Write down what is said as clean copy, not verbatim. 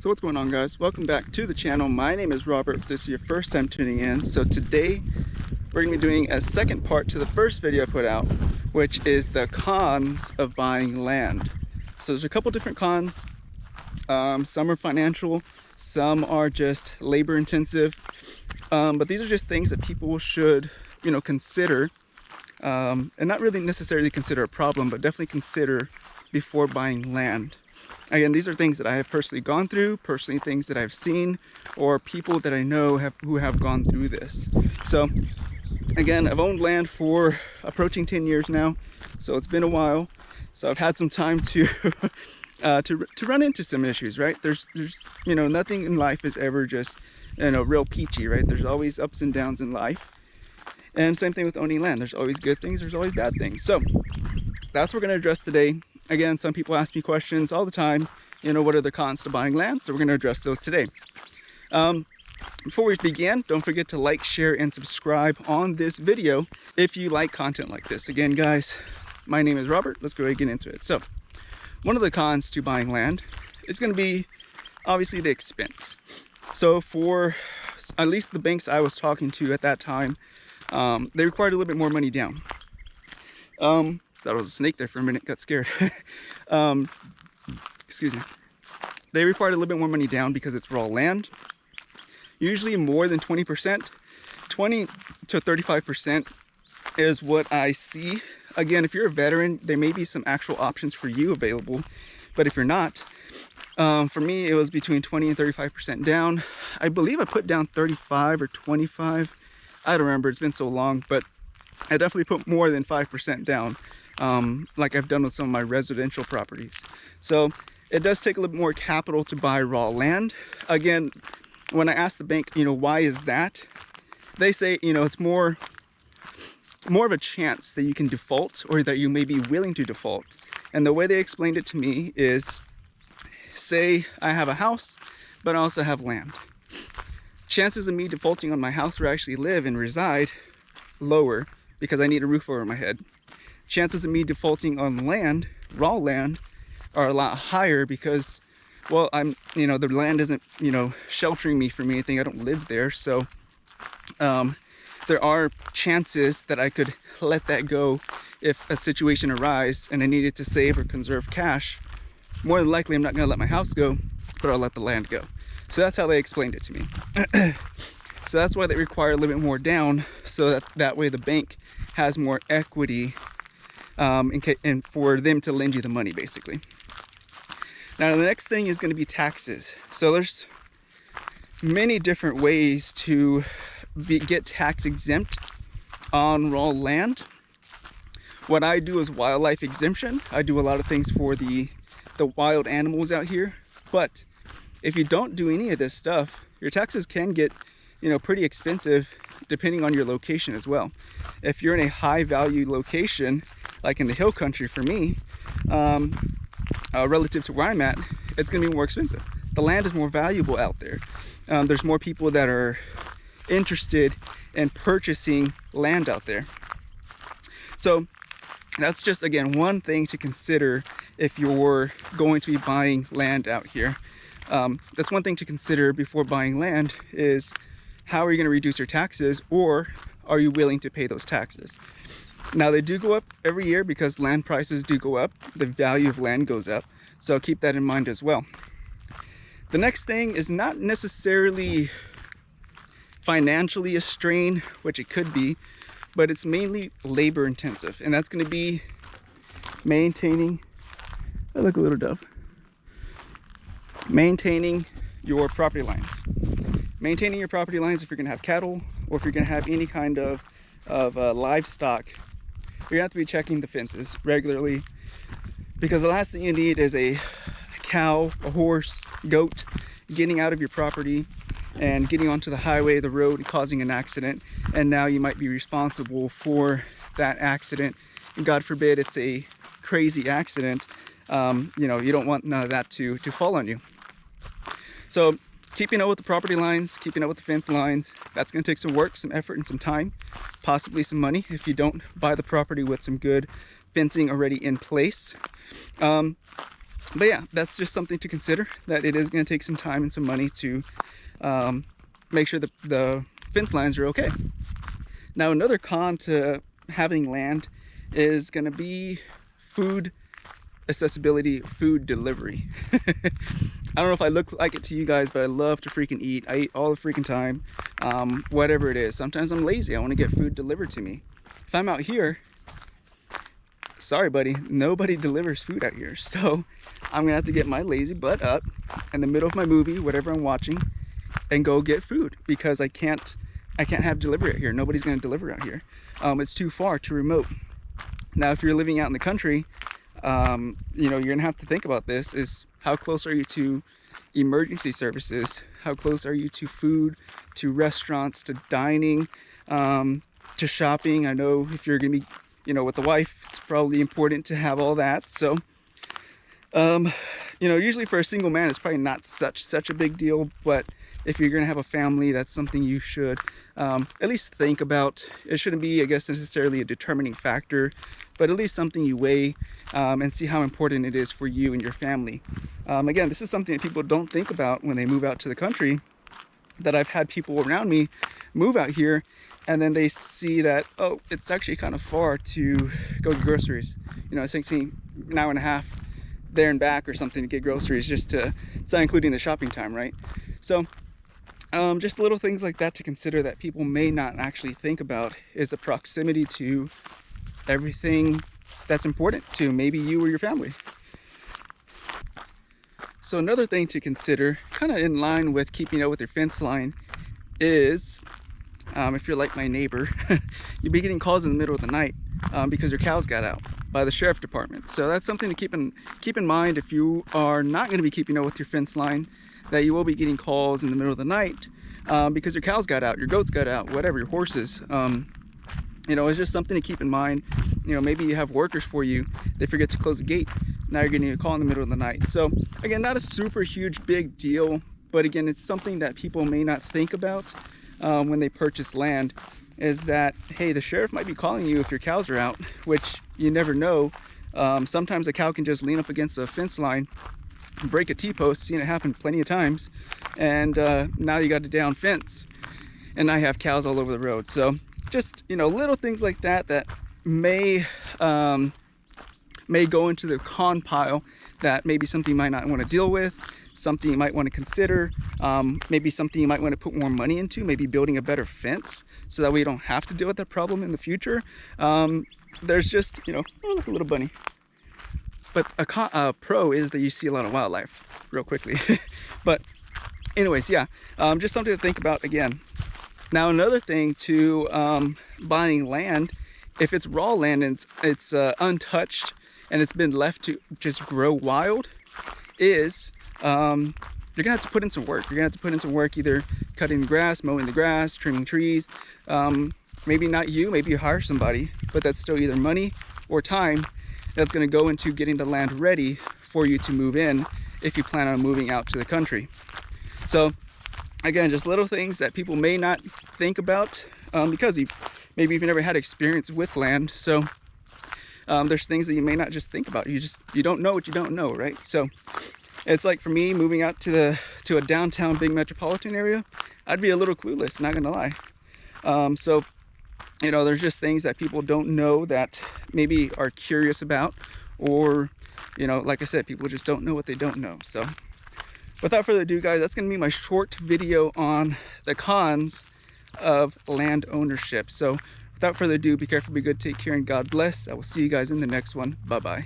So what's going on, guys? Welcome back to the channel. My name is Robert. If this is your first time tuning in. So today we're going to be doing a second part to the first video I put out, which is the cons of buying land. So there's a couple different cons. Some are financial, some are just labor intensive, but these are just things that people should, consider, and not really necessarily consider a problem, but definitely consider before buying land. Again, these are things that I have personally gone through, things that I've seen, or people that I know who have gone through this. So again, I've owned land for approaching 10 years now, so it's been a while. So I've had some time to to run into some issues, right? There's nothing in life is ever just real peachy, right? There's always ups and downs in life. And same thing with owning land. There's always good things, there's always bad things. So that's what we're going to address today. Again, some people ask me questions all the time, what are the cons to buying land? So we're going to address those today. Before we begin, don't forget to like, share, and subscribe on this video if you like content like this. Again, guys, my name is Robert. Let's go ahead and get into it. So one of the cons to buying land is going to be obviously the expense. So for at least the banks I was talking to at that time, they required a little bit more money down. Thought it was a snake there for a minute, got scared. Excuse me. They required a little bit more money down because it's raw land. Usually more than 20%, 20 to 35% is what I see. Again, if you're a veteran, there may be some actual options for you available, but if you're not, for me, it was between 20 and 35% down. I believe I put down 35 or 25. I don't remember, it's been so long, but I definitely put more than 5% down, like I've done with some of my residential properties. So it does take a little bit more capital to buy raw land. Again, when I ask the bank, why is that? They say, it's more of a chance that you can default or that you may be willing to default. And the way they explained it to me is, say I have a house, but I also have land. Chances of me defaulting on my house where I actually live and reside, lower, because I need a roof over my head. Chances of me defaulting on land, raw land, are a lot higher because, well, the land isn't, sheltering me from anything. I don't live there. So there are chances that I could let that go if a situation arises and I needed to save or conserve cash. More than likely, I'm not going to let my house go, but I'll let the land go. So that's how they explained it to me. So that's why they require a little bit more down, so that way the bank has more equity and for them to lend you the money, basically. Now the next thing is going to be taxes. So there's many different ways to get tax exempt on raw land. What I do is wildlife exemption. I do a lot of things for the wild animals out here, but if you don't do any of this stuff, your taxes can get pretty expensive depending on your location as well. If you're in a high value location, like in the hill country for me, relative to where I'm at, it's going to be more expensive. The land is more valuable out there. There's more people that are interested in purchasing land out there. So that's just, again, one thing to consider if you're going to be buying land out here. That's one thing to consider before buying land is, how are you going to reduce your taxes, or are you willing to pay those taxes? Now they do go up every year because land prices do go up. The value of land goes up. So keep that in mind as well. The next thing is not necessarily financially a strain, which it could be, but it's mainly labor intensive. And that's going to be maintaining, oh, look, a little dove. Maintaining your property lines. Maintaining your property lines, if you're going to have cattle or if you're going to have any kind of livestock, you're going to have to be checking the fences regularly, because the last thing you need is a cow, a horse, goat getting out of your property and getting onto the highway, the road, and causing an accident. And now you might be responsible for that accident. And God forbid it's a crazy accident. You don't want none of that to fall on you. So keeping up with the property lines, keeping up with the fence lines, that's going to take some work, some effort, and some time, possibly some money if you don't buy the property with some good fencing already in place. But yeah, that's just something to consider, that it is going to take some time and some money to make sure that the fence lines are okay. Now, another con to having land is going to be food accessibility, food delivery. I don't know if I look like it to you guys, but I love to freaking eat. I eat all the freaking time, whatever it is. Sometimes I'm lazy. I want to get food delivered to me. If I'm out here, sorry buddy, nobody delivers food out here. So I'm gonna have to get my lazy butt up in the middle of my movie, whatever I'm watching, and go get food, because I can't have delivery out here. Nobody's gonna deliver out here. It's too far, too remote. Now, if you're living out in the country, you know, you're gonna have to think about this, is how close are you to emergency services? How close are you to food, to restaurants, to dining, to shopping? I know if you're gonna be, you know, with the wife, it's probably important to have all that. So you know, usually for a single man, it's probably not such a big deal, but if you're gonna have a family, that's something you should at least think about. It shouldn't be, I guess, necessarily a determining factor, but at least something you weigh and see how important it is for you and your family. Again, this is something that people don't think about when they move out to the country, that I've had people around me move out here, and then they see that, oh, it's actually kind of far to go get groceries. You know, it's taking an hour and a half there and back or something to get groceries, just to, it's not including the shopping time, right? So just little things like that to consider that people may not actually think about, is the proximity to everything that's important to maybe you or your family. So another thing to consider, kind of in line with keeping up with your fence line, is if you're like my neighbor, you'll be getting calls in the middle of the night because your cows got out by the sheriff department. So that's something to keep in mind if you are not going to be keeping up with your fence line, that you will be getting calls in the middle of the night because your cows got out, your goats got out, whatever, your horses. You know, it's just something to keep in mind. You know, maybe you have workers for you, they forget to close the gate, now you're getting a call in the middle of the night. So again, not a super huge big deal, but again, it's something that people may not think about when they purchase land, is that, hey, the sheriff might be calling you if your cows are out, which you never know. Sometimes a cow can just lean up against a fence line, break a T-post, seen it happen plenty of times, and now you got a down fence, and I have cows all over the road. So just, you know, little things like that that may go into the con pile, that maybe something you might not want to deal with, something you might want to consider, maybe something you might want to put more money into, maybe building a better fence so that way you don't have to deal with that problem in the future. There's just, you know, oh, look, a little bunny. But a pro is that you see a lot of wildlife real quickly. But anyways, yeah, just something to think about again. Now, another thing to buying land, if it's raw land and it's untouched and it's been left to just grow wild, is you're gonna have to put in some work. You're gonna have to put in some work, either cutting the grass, mowing the grass, trimming trees. Maybe not you, maybe you hire somebody, but that's still either money or time that's gonna go into getting the land ready for you to move in if you plan on moving out to the country. So again, just little things that people may not think about because maybe you've never had experience with land. So there's things that you may not just think about. You don't know what you don't know, right? So it's like for me, moving out to a downtown big metropolitan area, I'd be a little clueless, not gonna lie. So you know, there's just things that people don't know that maybe are curious about, or you know, like I said, people just don't know what they don't know. So without further ado, guys, that's gonna be my short video on the cons of land ownership. So without further ado, be careful, be good, take care, and God bless. I will see you guys in the next one. Bye bye.